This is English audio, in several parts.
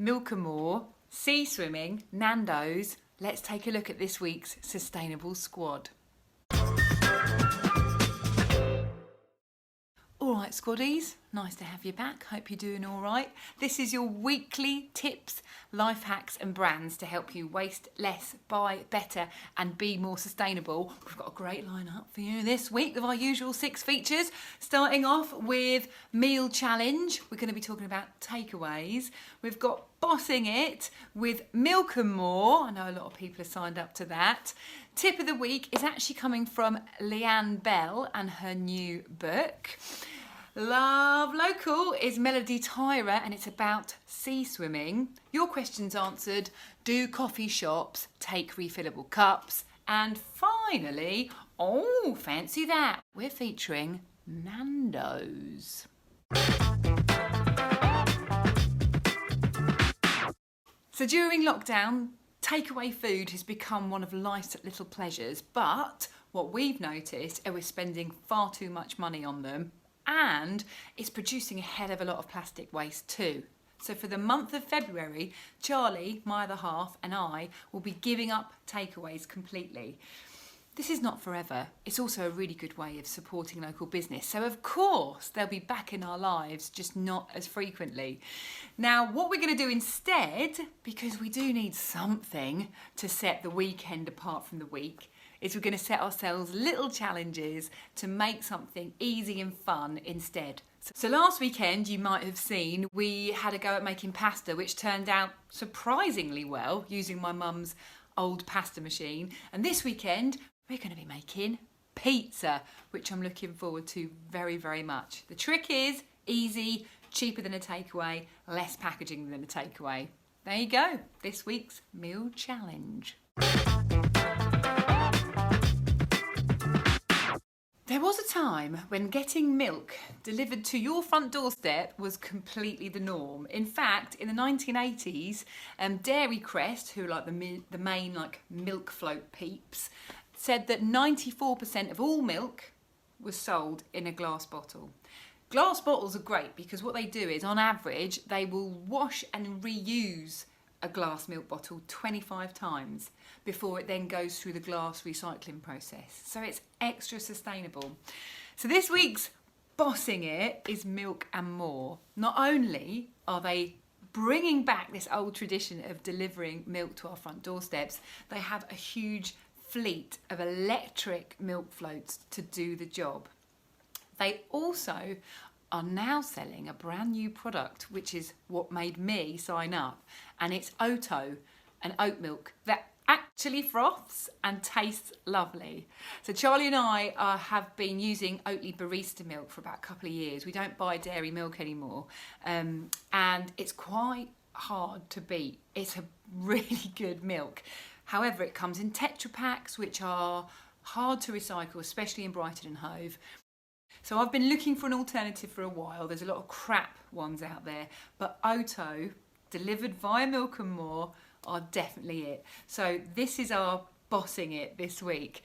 Milk and More, sea swimming, Nando's. Let's take a look at this week's Sustainable Squad. All right, squaddies, nice to have you back. Hope you're doing all right. This is your weekly tips, life hacks and brands to help you waste less, buy better and be more sustainable. We've got a great lineup for you this week of our usual 6 features. Starting off with Meal Challenge. We're going to be talking about takeaways. We've got Bossing It with Milk and More. I know a lot of people have signed up to that. Tip of the week is actually coming from Lianne Bell and her new book. Love Local is Melodie Tyrer and it's about sea swimming. Your questions answered. Do coffee shops take refillable cups? And finally, oh, fancy that, we're featuring Nando's. So during lockdown, takeaway food has become one of life's little pleasures, but what we've noticed is we're spending far too much money on them and it's producing a hell of a lot of plastic waste too. So for the month of February, Charlie, my other half, and I will be giving up takeaways completely. This is not forever. It's also a really good way of supporting local business. So of course, they'll be back in our lives, just not as frequently. Now, what we're going to do instead, because we do need something to set the weekend apart from the week, is we're going to set ourselves little challenges to make something easy and fun instead. So last weekend, you might have seen, we had a go at making pasta, which turned out surprisingly well using my mum's old pasta machine. And this weekend, we're going to be making pizza, which I'm looking forward to very, very much. The trick is easy, cheaper than a takeaway, less packaging than a takeaway. There you go, this week's meal challenge. There was a time when getting milk delivered to your front doorstep was completely the norm. In fact, in the 1980s, Dairy Crest, who are like the main milk float peeps, said that 94% of all milk was sold in a glass bottle. Glass bottles are great because what they do is, on average, they will wash and reuse a glass milk bottle 25 times before it then goes through the glass recycling process. So it's extra sustainable. So this week's Bossing It is Milk and More. Not only are they bringing back this old tradition of delivering milk to our front doorsteps, they have a huge fleet of electric milk floats to do the job. They also are now selling a brand new product, which is what made me sign up, and it's Oto, an oat milk that actually froths and tastes lovely. So Charlie and I have been using Oatly barista milk for about a couple of years. We don't buy dairy milk anymore, and it's quite hard to beat. It's a really good milk. However, it comes in Tetra packs, which are hard to recycle, especially in Brighton and Hove. So I've been looking for an alternative for a while. There's a lot of crap ones out there, but Oto, delivered via Milk and More, are definitely it. So this is our Bossing It this week.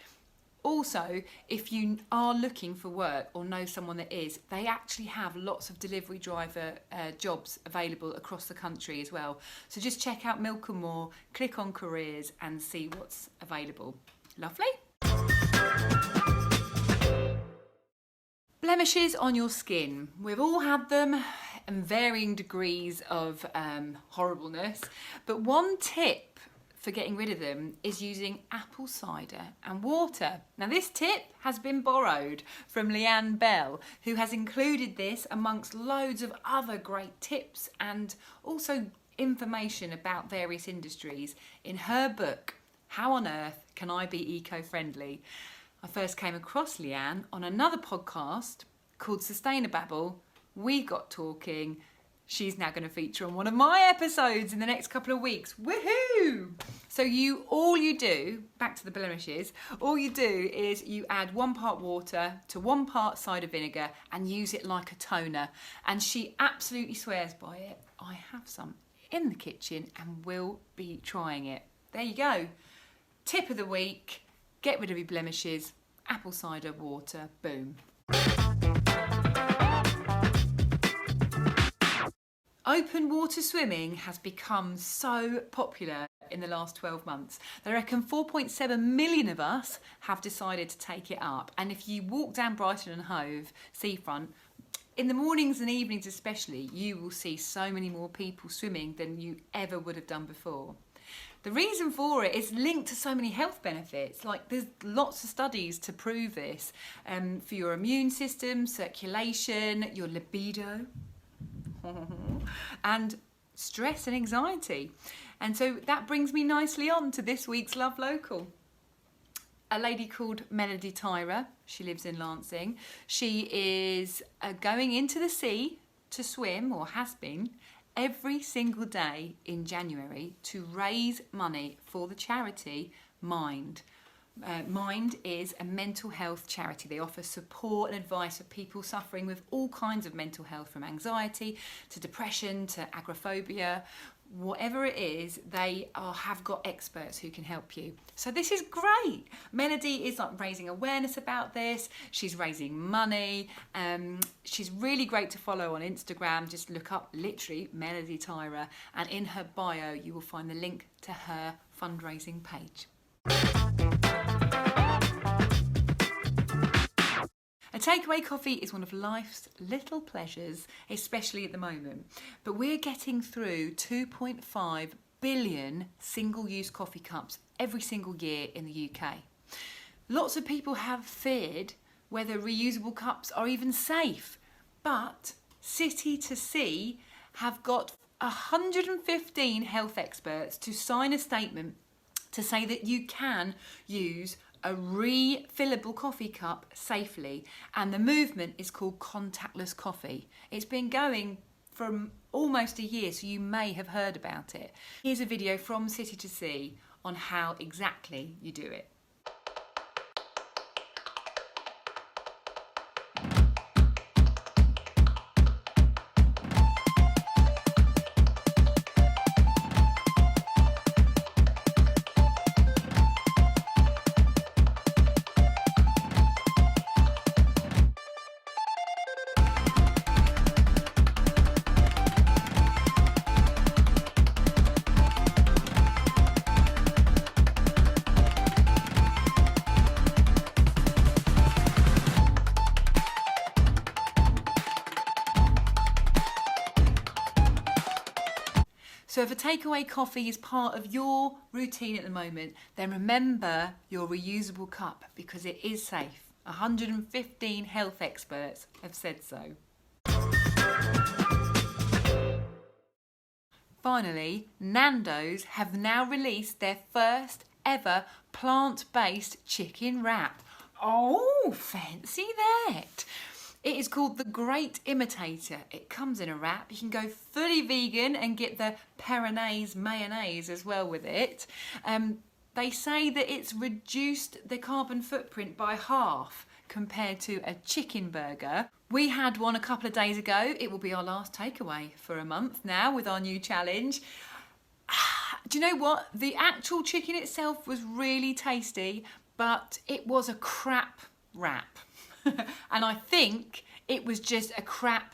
Also, if you are looking for work or know someone that is, they actually have lots of delivery driver jobs available across the country as well. So just check out Milk and More, click on careers and see what's available. Lovely. Blemishes on your skin. We've all had them in varying degrees of horribleness, but one tip for getting rid of them is using apple cider and water. Now this tip has been borrowed from Lianne Bell, who has included this amongst loads of other great tips and also information about various industries in her book, How on Earth Can I Be Eco-Friendly? I first came across Lianne on another podcast called Sustainababble. We got talking. She's now going to feature on one of my episodes in the next couple of weeks. Woohoo! So all you do, back to the blemishes, all you do is you add 1 part water to 1 part cider vinegar and use it like a toner. And she absolutely swears by it. I have some in the kitchen and will be trying it. There you go. Tip of the week, get rid of your blemishes, apple cider water, boom. Open water swimming has become so popular in the last 12 months. They reckon 4.7 million of us have decided to take it up. And if you walk down Brighton and Hove seafront, in the mornings and evenings especially, you will see so many more people swimming than you ever would have done before. The reason for it is linked to so many health benefits. Like, there's lots of studies to prove this, for your immune system, circulation, your libido, and stress and anxiety. And so that brings me nicely on to this week's Love Local. A lady called Melodie Tyrer, she lives in Lancing. She is going into the sea to swim, or has been, every single day in January to raise money for the charity Mind. Mind is a mental health charity. They offer support and advice for people suffering with all kinds of mental health, from anxiety to depression to agoraphobia. Whatever it is, they have got experts who can help you. So this is great. Melodie is like raising awareness about this. She's raising money. She's really great to follow on Instagram. Just look up literally Melodie Tyrer, and in her bio you will find the link to her fundraising page. A takeaway coffee is one of life's little pleasures, especially at the moment. But we're getting through 2.5 billion single-use coffee cups every single year in the UK. Lots of people have feared whether reusable cups are even safe, but City to Sea have got 115 health experts to sign a statement to say that you can use a refillable coffee cup safely, and the movement is called contactless coffee. It's been going for almost a year, so you may have heard about it. Here's a video from City to Sea on how exactly you do it. So if a takeaway coffee is part of your routine at the moment, then remember your reusable cup, because it is safe. 115 health experts have said so. Finally, Nando's have now released their first ever plant-based chicken wrap. Oh, fancy that! It is called the Great Imitator. It comes in a wrap. You can go fully vegan and get the Peronaise mayonnaise as well with it. They say that it's reduced the carbon footprint by half compared to a chicken burger. We had one a couple of days ago. It will be our last takeaway for a month now with our new challenge. Do you know what? The actual chicken itself was really tasty, but it was a crap wrap. And I think it was just a crap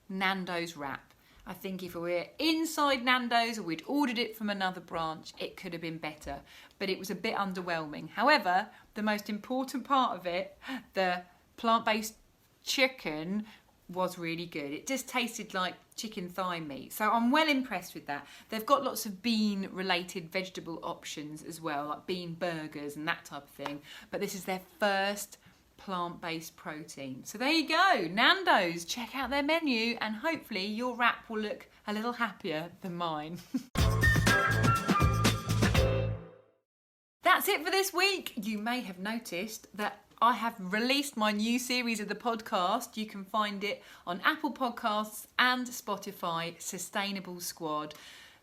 Nando's wrap. I think if we were inside Nando's or we'd ordered it from another branch, it could have been better. But it was a bit underwhelming. However, the most important part of it, the plant-based chicken, was really good. It just tasted like chicken thigh meat. So I'm well impressed with that. They've got lots of bean-related vegetable options as well, like bean burgers and that type of thing. But this is their first plant-based protein. So there you go, Nando's. Check out their menu and hopefully your wrap will look a little happier than mine. That's it for this week. You may have noticed that I have released my new series of the podcast. You can find it on Apple Podcasts and Spotify, Sustainable Squad.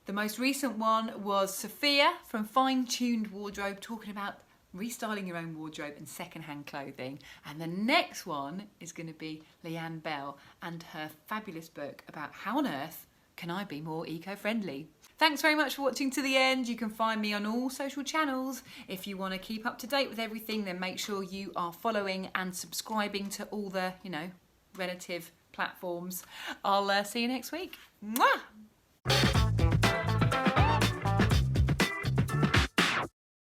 The most recent one was Sophia from Fine Tuned Wardrobe, talking about restyling your own wardrobe and secondhand clothing. And the next one is going to be Lianne Bell and her fabulous book about how on earth can I be more eco-friendly. Thanks very much for watching to the end. You can find me on all social channels. If you want to keep up to date with everything, then make sure you are following and subscribing to all the, relative platforms. I'll see you next week. Mwah!